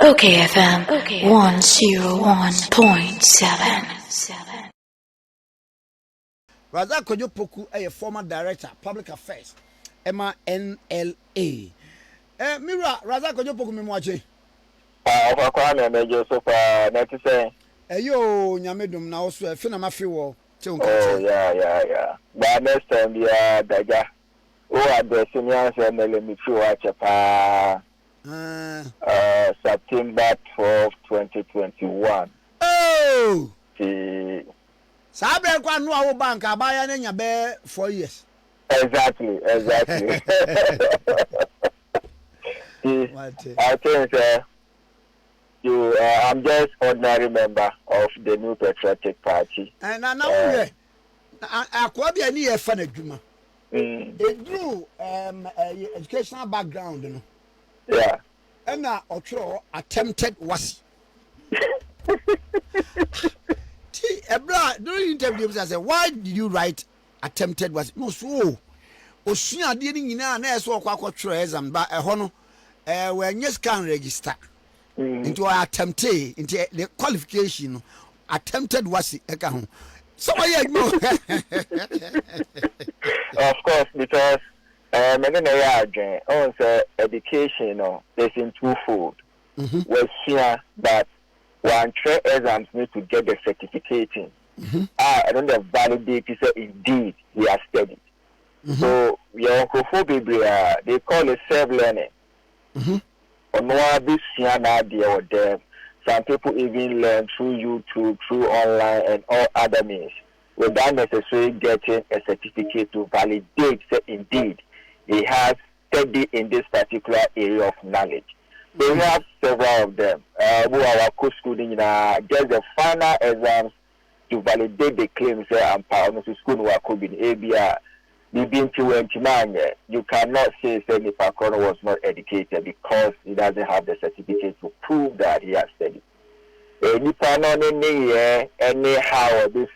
OKFM 101.7. Razak Kojo Poku, a former director, public affairs, Emma NLA. Mira, Razak Kojo Poku, me watching. I major so far, not to say. Yo, Yamedum now, so I feel I'm a few. Oh, yeah. But next time, yeah, Daga. Oh, I the seniors and let me watch a September 12, 2021. Oh! See. Sabe kwa no bank abaya na nya be 4 years. Exactly. See, I think I'm just ordinary member of the New Patriotic Party. And now akwa bia ni e fa na dwuma. It drew educational background no. Yeah. And now attempted was. During interview, I said, why did you write attempted was? No, so. Osuya didn't na so kwa exam, but a hono when you can register into attempted into the qualification attempted was it. So I know. Of course, because education is in twofold. We're here that one tray exams need to get the certificate in. I don't have validate to say indeed he has studied. So your homophobia, they call it self-learning. Some people even learn through YouTube, through online and all other means, without necessarily getting a certificate to validate that indeed he has studied in this particular area of knowledge. So we have several of them who are co-schooling just the final exams to validate the claims and power to school who are in ABR. You cannot say Sandy Pakono was not educated because he doesn't have the certificate to prove that he has studied. Anyhow, this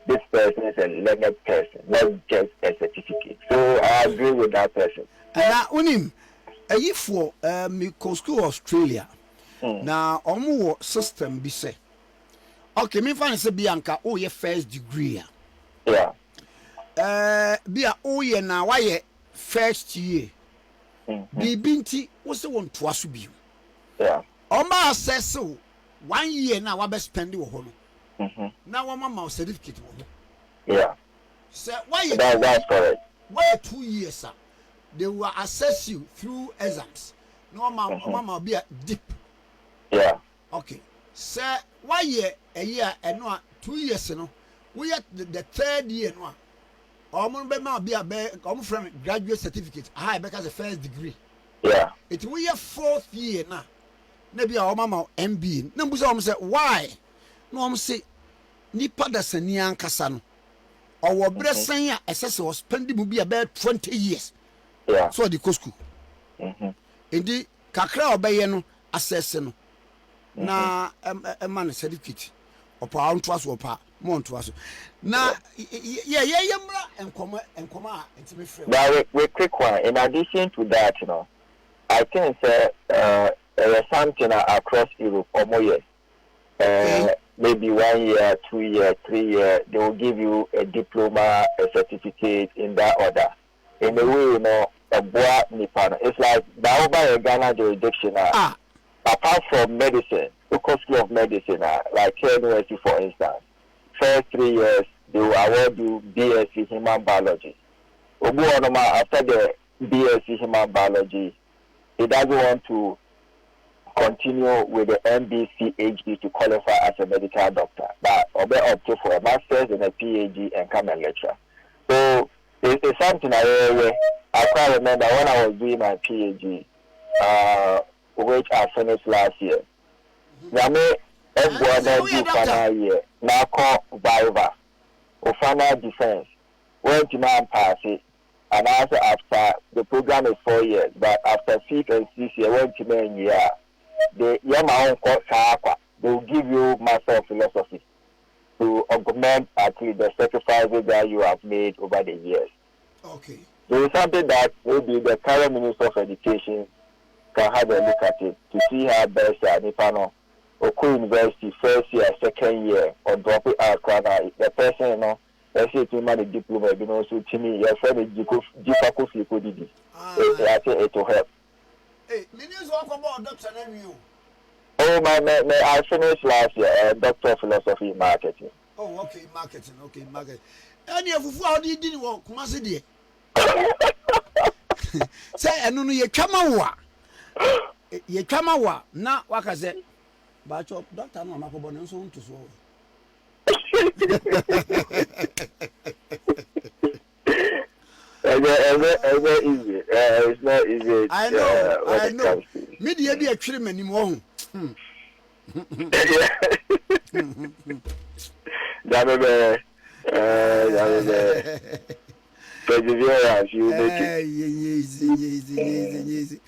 this person is a learned person, not just a certificate. So I agree with that person. If for school Australia now omo system be say okay me find say bianca oh your first degree yeah be a oh yeah na why first year binti wo say won to aso bi yeah oma assess 1 year na wa be spend wo ho no na wo mama certificate wo ho yeah say why that's correct why 2 years they will assess you through exams. No, mama be a deep. Yeah. Okay. Sir, 1 year, a year, and no 2 years, no. We at the third year, no. Almost be a from graduate certificate. I because the first degree. Yeah. It we a fourth year now. Maybe our mama MB. No, say why? No, I'm say nipa da sani ankasa no. Our blessing ya assess was spending will be about 20 years. Yeah. So the school. Indi kakra obeye no assess no. Na man certificate. Opa on to us opa mo on to us. Na mra enkoma ntime free. Now we quick one. In addition to that, I think there is something across Europe or more years. Maybe 1 year, 2 year, 3 year, they will give you a diploma, a certificate in that order. In the way, a boy Nippon. It's like the Ghana jurisdiction. Apart from medicine, local school of medicine, like here University, for instance, first 3 years, they will award you BSc Human Biology. After the BSc Human Biology, he doesn't want to continue with the MBc HB to qualify as a medical doctor, but opt for a master's and a PhD and come and lecture. So it's something I quite remember when I was doing my PhD, which I finished last year. Yame everyone do final year. Now call Viva or final defense. When to man pass it, and also after the program is 4 years, but after 5th and 6th year, when to man year, the Yama they will give you Master of Philosophy to augment actually the sacrifices that you have made over the years. Okay. There is something that maybe the current Minister of Education can have a look at it to see how best Nipano Oku University first year, second year, or drop it out. The person, you know, let's say to the diploma, you know, so to me, your friend is Jifaku Flikodidi. I think it will help. Hey, millions of Dr. Nemu. Oh, I finished last year, Doctor of Philosophy in Marketing. Oh, okay, marketing. And you have how didn't walk, Masidi. Say, and no, you come out. You come out. Now, what I said. But your doctor, no, Marco Bonon, so to swallow. It's not easy. I know. Media be a trim anymore. Perseverance, you easy.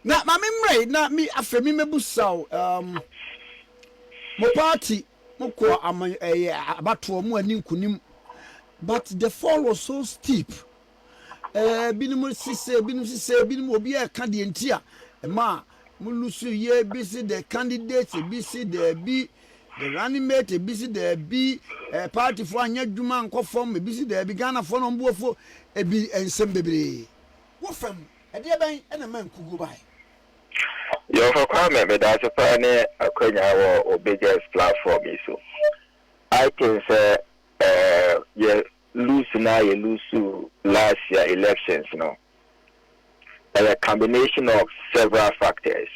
Now, my memory, not me, after me, Mebusaw, my party, Moko, I'm about to a more kunim, but the fall was so steep. Binum be a candidatia, a ma, Mulusu ye busy the candidates, busy the be the running mate, busy the be a party for a Yaduman conform, busy the began a phone on board for a be and some baby. What from a dear bank and a man could go by. Your comment, but that's a funny or biggest platform. So I can say, you lose now, you lose last year elections, you know. A combination of several factors.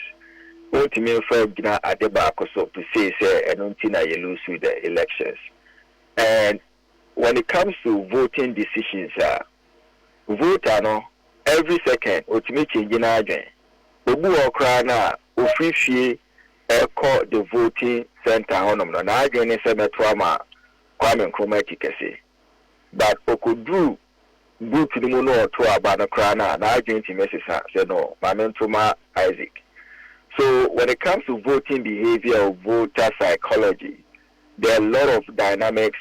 What you mean for Gina at the back to say, I don't think you lose with the elections. And when it comes to voting decisions, vote, every second, ultimately changing again. Obu Okrana, Ufifi, call the voting center on them. Now, again, it's a trauma, Kwame Nkrumah. But Opoku do to the mono to Abanokrana, and I didn't message her, said no, Mamentuma Isaac. So, when it comes to voting behavior or voter psychology, there are a lot of dynamics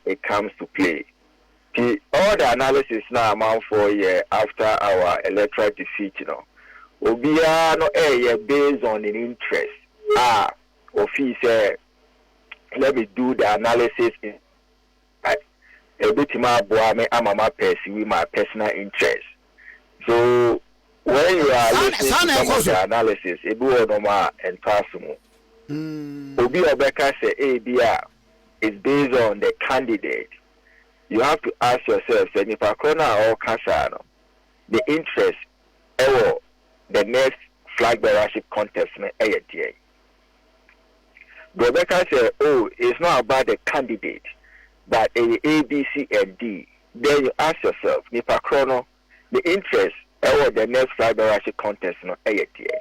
it comes to play. All the analysis now amount for a year after our electoral defeat, you know. Obia no based on an interest. Ofi say, let me do the analysis in a bit more boame amama pursue my personal interest. So when you are listening to some of the analysis, ebu onoma and personal. Obi Obeka say ABR is based on the candidate. You have to ask yourself, say if a corner or Kasano, the interest the next flag bearership contest in ATA. Rebecca said, oh, it's not about the candidate, but A, B, C, and D. Then you ask yourself, Nipa Chrono, the interest the next flag bearership contest in ATA.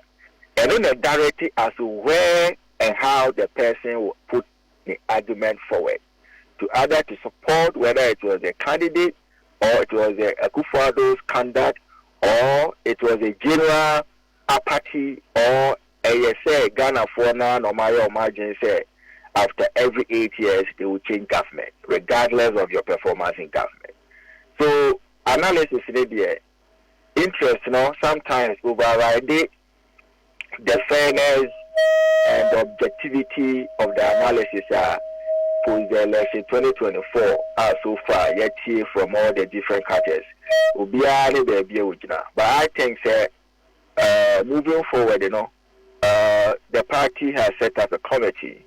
And then the directly as to where and how the person will put the argument forward to either to support whether it was a candidate or it was a Akufo-Addo's candidate or it was a general apathy or a Ghana for now no matter or margin say after every 8 years they will change government regardless of your performance in government. So analysis there, interest, sometimes override the fairness and the objectivity of the analysis for the election 2024 so far yet here from all the different countries. But I think moving forward, the party has set up a committee.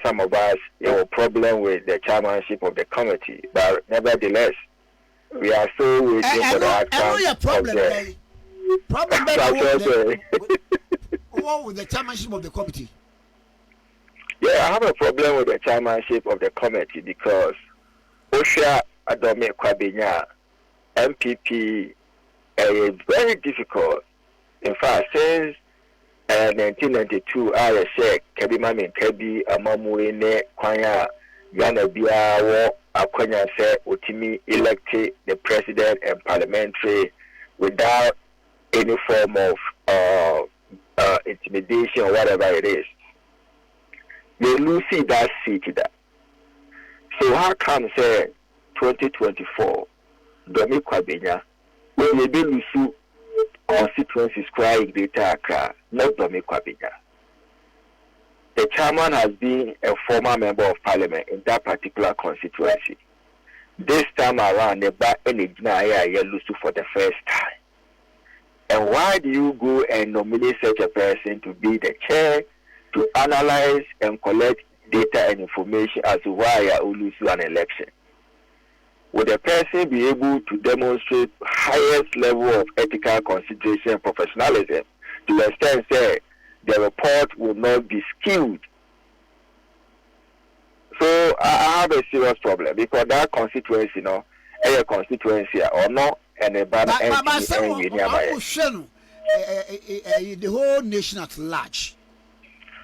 Some of us have a problem with the chairmanship of the committee, but nevertheless, we are still waiting for the outcome of the What with the chairmanship of the committee? Yeah, I have a problem with the chairmanship of the committee because Osha Adome Kwabenya NPP is very difficult. In fact, since 1992, I said Kebi Mami Kebi Amamuene Kwanya Ghana Biawo Akwanya said Otimi elected the president and parliamentary without any form of intimidation or whatever it is. They lose that seat there. So how come say 2024 Domi Kwabenya when they be lose constituencies crying data Accra, not Domi Kwabina. The chairman has been a former member of parliament in that particular constituency. This time around, the back energy lose for the first time. And why do you go and nominate such a person to be the chair to analyze and collect data and information as to why you lose an election? Would the person be able to demonstrate highest level of ethical consideration and professionalism to the extent that the report will not be skewed? So I have a serious problem because that constituency, you know, a constituency or no, and a bad the whole nation at large.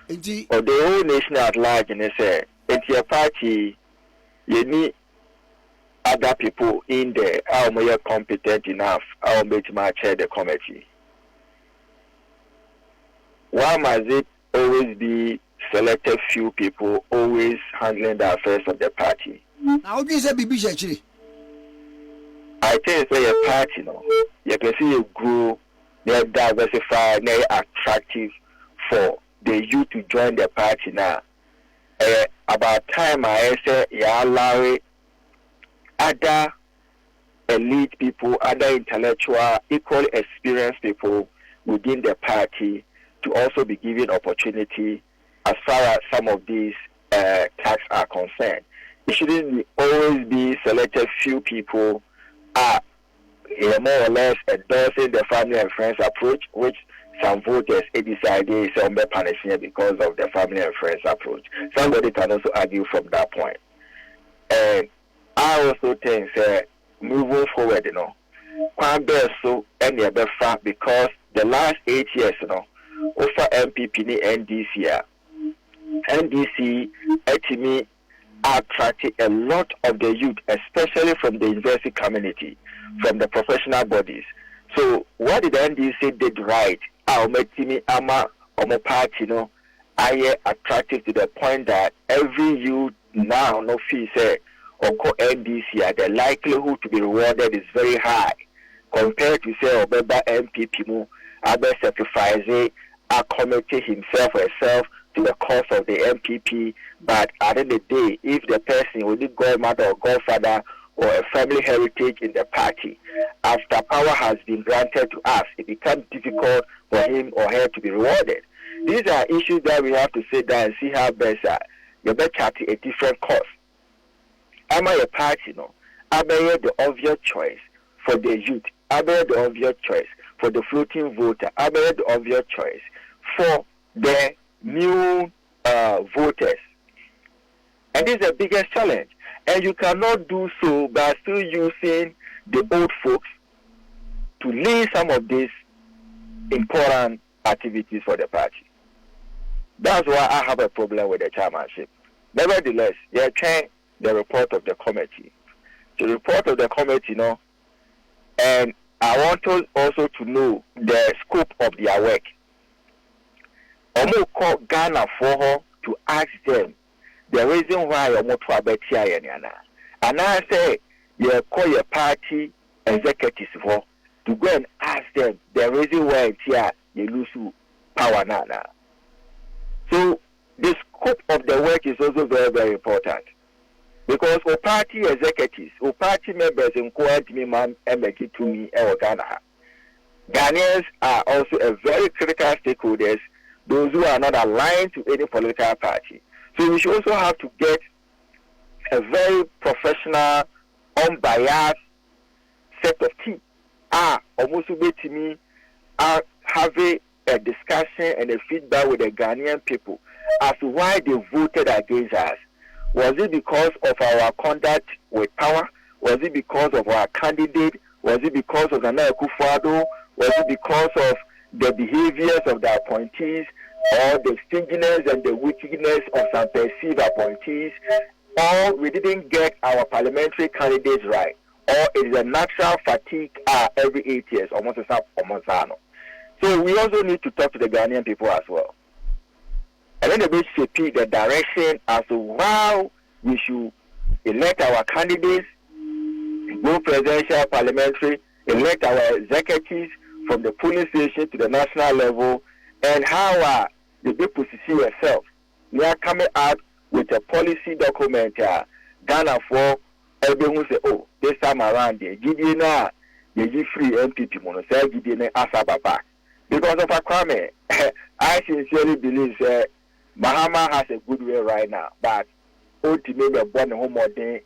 The whole nation at large, and say, it's your party, you need other people in there, how more competent enough, how much my chair the committee. Why must it always be selected few people always handling the affairs of the party? How do you say BB actually? I think it's a party, you know. You can see you grow, they're diversified, they're attractive for the youth to join the party now. About time I say, yeah, allow other elite people, other intellectual, equally experienced people within the party to also be given opportunity as far as some of these tasks are concerned. It shouldn't always be selected few people are more or less endorsing the family and friends approach, which some voters decided some be punishing because of the family and friends approach. Somebody can also argue from that point. And I also think moving forward, you know, quite so any other fact because the last 8 years, you know, over NPP and NDC actually attracted a lot of the youth, especially from the university community, from the professional bodies. So what did the NDC did right? Our party, you know, are attractive to the point that every youth now no fee say or NDC, the likelihood to be rewarded is very high compared to say Obeba NPP mu abe sacrifice accommodate himself or herself to the cause of the NPP. But at the end of the day, if the person will be godmother or godfather or a family heritage in the party, after power has been granted to us, it becomes difficult for him or her to be rewarded. These are issues that we have to sit down and see how best you better chart a different course. Am I a party? No. I bear the obvious choice for the youth. I bear the obvious choice for the floating voter. I bear the obvious choice for the new voters. And this is the biggest challenge. And you cannot do so by still using the old folks to lead some of these important activities for the party. That's why I have a problem with the chairmanship. Nevertheless, they change the report of the committee. The report of the committee, you know, and I want to also to know the scope of their work. I'm going to call Ghana for her to ask them the reason why I'm going to abet here. And I say, you call your party executives for to go and ask them the reason why here you lose power now. So the scope of the work is also very, very important. Because our party executives, our party members in Ghanaians are also a very critical stakeholders, those who are not aligned to any political party. So we should also have to get a very professional, unbiased set of team. Almost to me, having a discussion and a feedback with the Ghanaian people as to why they voted against us. Was it because of our conduct with power? Was it because of our candidate? Was it because of Nana Akufo-Addo? Was it because of the behaviors of the appointees or the stinginess and the wickedness of some perceived appointees? Or we didn't get our parliamentary candidates right? Or it is a natural fatigue every 8 years, almost a month. So we also need to talk to the Ghanaian people as well. And then they should pick the direction as to how we should elect our candidates, go presidential, parliamentary, elect our executives from the polling station to the national level, and how the people see yourself. We are coming out with a policy document. Ghana for everyone who say, oh, this time around, the Gideon, the free NPP, Monosel, Gideon, Asababa. Because of a crime, I sincerely believe that Mahama has a good way right now, but ultimately, born a home day,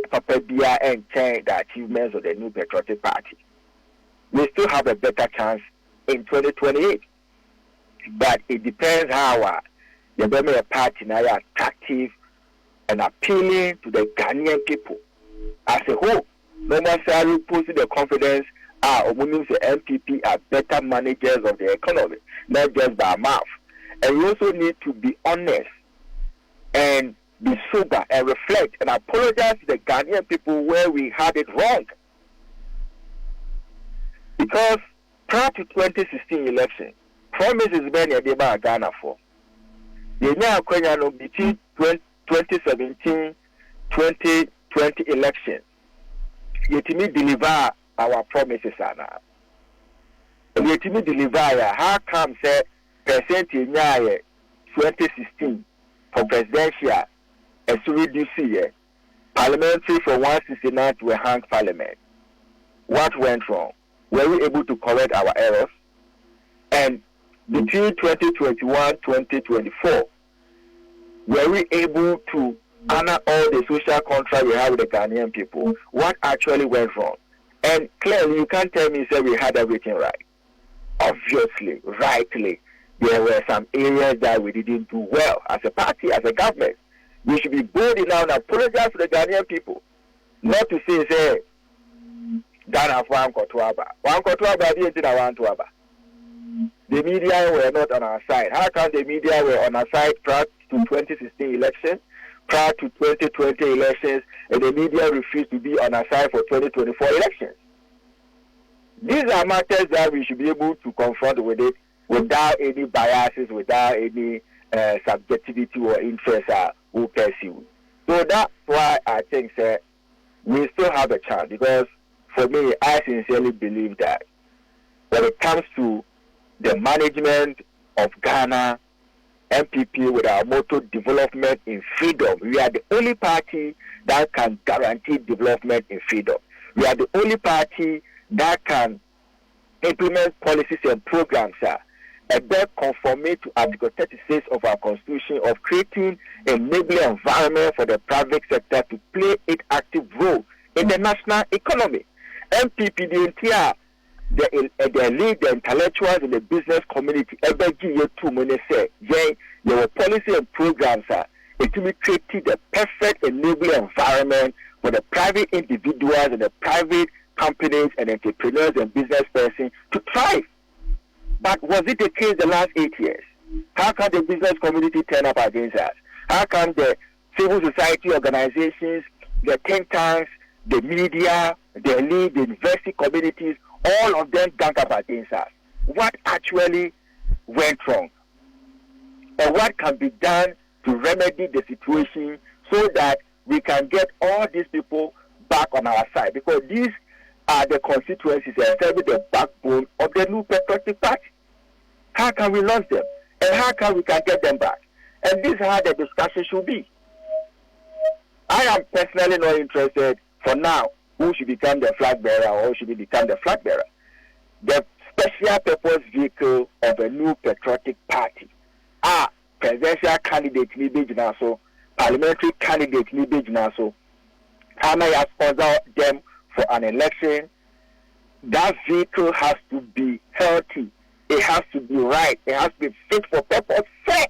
Papa Bia and change the achievements of the new patriotic party. We still have a better chance in 2028. But it depends how the Burmese party now are attractive and appealing to the Ghanaian people as a whole. No one necessarily posing the confidence women the NPP are better managers of the economy, not just by mouth. And you also need to be honest and be sober and reflect and apologize to the Ghanaian people where we had it wrong. Because prior to 2016 election, promises many a day Ghana for. The now between 2017 2020 election, yet me deliver our promises now. Yet me deliver how come say percent in 2016 for presidential as reduce year parliamentary for 169 to a hang parliament. What went wrong? Were we able to correct our errors? And between 2021-2024, were we able to honor all the social contract we have with the Ghanaian people? What actually went wrong? And clearly, you can't tell me say we had everything right. Obviously, rightly, there were some areas that we didn't do well as a party, as a government. We should be bold enough and apologize to the Ghanaian people, not to say Ghana for Ankotuaba. Ankotuaba didn't want to Aba. The media were not on our side. How come the media were on our side prior to 2016 elections, prior to 2020 elections, and the media refused to be on our side for 2024 elections? These are matters that we should be able to confront with it without any biases, without any subjectivity or interest who pursue. So that's why I think that we still have a chance, because for me, I sincerely believe that when it comes to the management of Ghana, NPP, with our motto, development in freedom, we are the only party that can guarantee development in freedom. We are the only party that can implement policies and programs that conform to Article 36 of our Constitution of creating a enabling environment for the private sector to play its active role in the national economy. NPP, the entire the elite, the intellectuals in the business community, every year too many say, there were policy and programs it will create the perfect enabling environment for the private individuals and the private companies and entrepreneurs and business persons to thrive. But was it the case the last 8 years? How can the business community turn up against us? How can the civil society organizations, the think tanks, the media, the elite, the university communities, all of them gang up against us? What actually went wrong? And what can be done to remedy the situation so that we can get all these people back on our side? Because these are the constituencies that serve the backbone of the new patriotic party. How can we launch them? And how can we can get them back? And this is how the discussion should be. I am personally not interested for now who should become the flag bearer or who should become the flag bearer. The special purpose vehicle of a new patriotic party are presidential candidate so parliamentary candidate so Hana has sponsored them for an election. That vehicle has to be healthy. It has to be right. It has to be fit for purpose first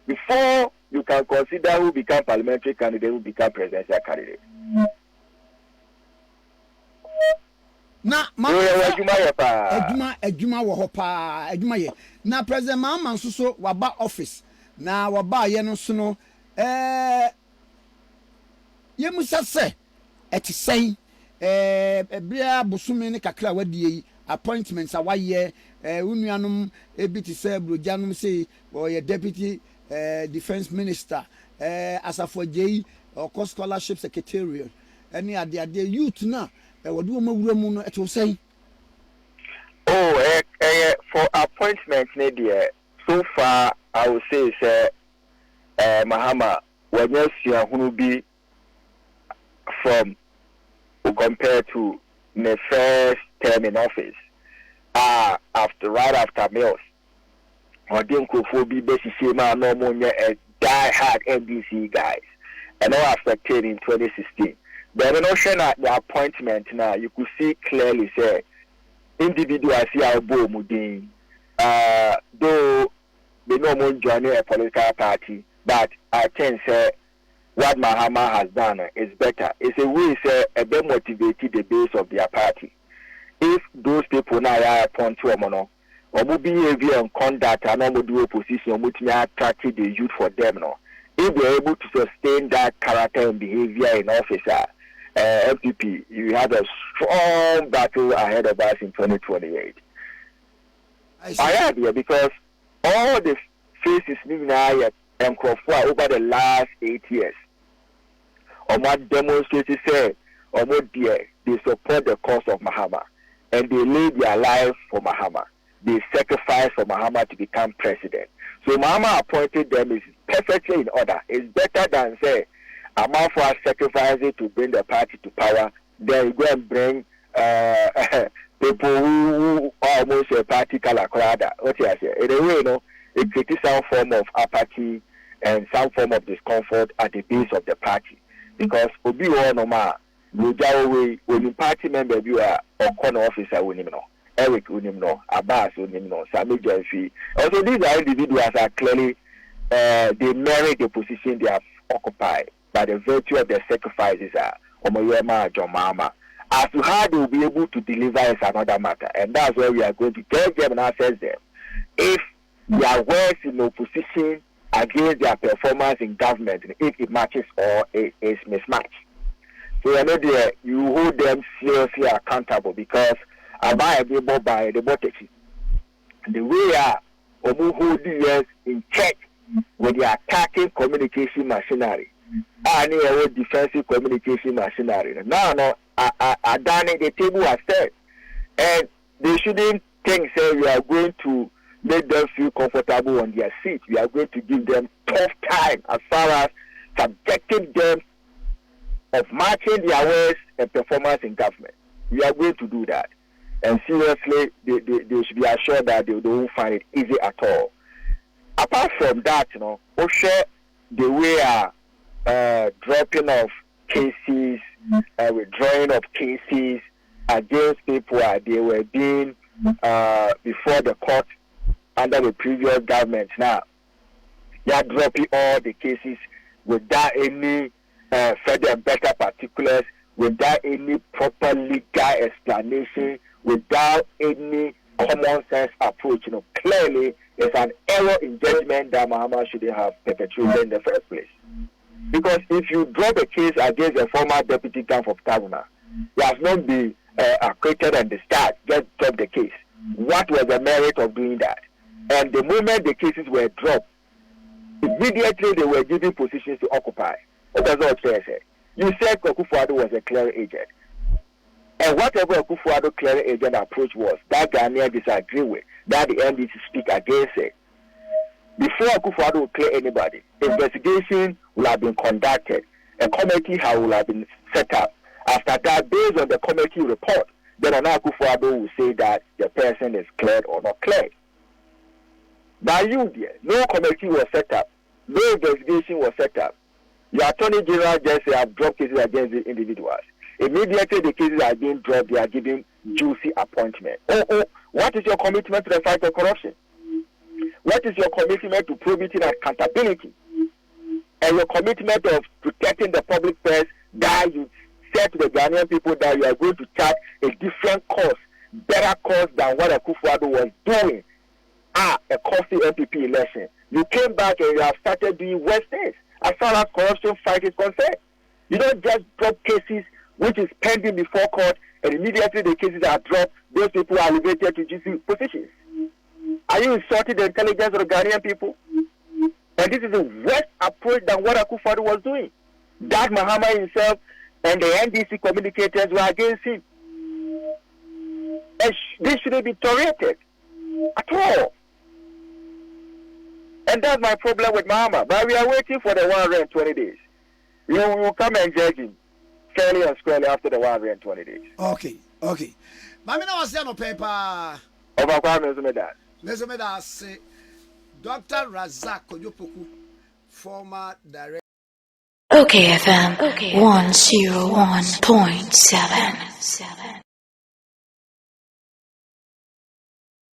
before you can consider who become parliamentary candidate, who become presidential candidate. Na edwuma wo ho pa edwuma ye na president Mahama nso waba office na waba ye no so no ye musa se etisɛn ebia bosumi ne kakra wadie appointments awaye unuanom ebiti se brojanum say or ye deputy defense minister asafo jei or scholarship secretariat any ade youth na wodu mawura mu no eto say for appointment, Nadia, so far I would say Mahama, when you see who be from compared to the first term in office, right after Mills, or didn't go be basically no more a die-hard NDC guys, and all affected in 2016. The notion at the appointment now, you could see clearly say individuals here bo mudin, though they no more join a political party, but I think say what Mahama has done is better. It's a way say a bit motivated the base of their party. If those people now are upon to mono, or will behavior and conduct and normal do opposition, which may attract the youth for them no. If they're able to sustain that character and behavior in office, NPP, you have a strong battle ahead of us in 2028. I have here because all the faces now and over the last 8 years, or what demonstrators say, or what they support the cause of Mahama, and they lay their life for Mahama. They sacrifice for Mahama to become president. So Mahama appointed them is perfectly in order. It's better than say, I'm out for sacrificing to bring the party to power. Then you go and bring people who are almost a party color. What you say? In a way, you know, it creates some form of apathy and some form of discomfort at the base of the party. Because Obi Onoma, when the party member you are or corner officer Unimno, Eric Unimno, Abbas Unimno, Sami Jelfi. Also, these are individuals that clearly they merit the position they have occupied by the virtue of their sacrifices Omoyema Jomama. As to how they will be able to deliver is another matter. And that's where we are going to tell them and assess them. If their words in opposition against their performance in government, if it matches or it is mismatched. So I know that you hold them seriously accountable because I buy a bill by the bottom. The way who hold the in check with the attacking communication machinery. And a defensive communication machinery. Now, I done it, the table has said. And they shouldn't think, say, we are going to make them feel comfortable on their seat. We are going to give them tough time as far as subjecting them of matching their words and performance in government. We are going to do that. And seriously, they should be assured that they won't find it easy at all. Apart from that, you know, Oshe, the way dropping of cases, withdrawing of cases against people they were being before the court under the previous government. Now, they are dropping all the cases without any further and better particulars, without any proper legal explanation, without any common sense approach. You know, clearly, it's an error in judgment that Mahama shouldn't have perpetrated in the first place. Because if you drop a case against a former deputy governor, he has not been acquitted at the start, just drop the case. What was the merit of doing that? And the moment the cases were dropped, immediately they were given positions to occupy. What does that say? You said Akufo-Addo was a clearing agent. And whatever Akufo-Addo clearing agent approach was, that Ghanaian disagree with, that the NDC speak against it. Before Akufo-Addo will clear anybody, investigation will have been conducted. A committee will have been set up. After that, based on the committee report, then Akufo-Addo will say that the person is cleared or not cleared. By you, dear, no committee was set up. No investigation was set up. Your Attorney General just have dropped cases against the individuals. Immediately the cases are being dropped, they are giving juicy appointment. What is your commitment to the fight of corruption? What is your commitment to probity and accountability? And your commitment of protecting the public purse that you said to the Ghanaian people that you are going to chart a different course, better course than what Akufo-Addo was doing a costly NPP election. You came back and you have started doing worse things as far as corruption fight is concerned. You don't just drop cases which is pending before court and immediately the cases are dropped, those people are elevated to GC positions. Are you insulting the intelligence of the Ghanaian people? And this is a worse approach than what Akufo-Addo was doing. That Mahama himself and the NDC communicators were against him. And this shouldn't be tolerated. at all. And that's my problem with Mama. But we are waiting for the 120 days. We will come and judge him fairly and squarely after the 120 days. Okay. Mami na wase no paper. Over Kwame Zumeda. Mezomeda say Dr. Razak Kojo Poku, former director. OKFM 101.7.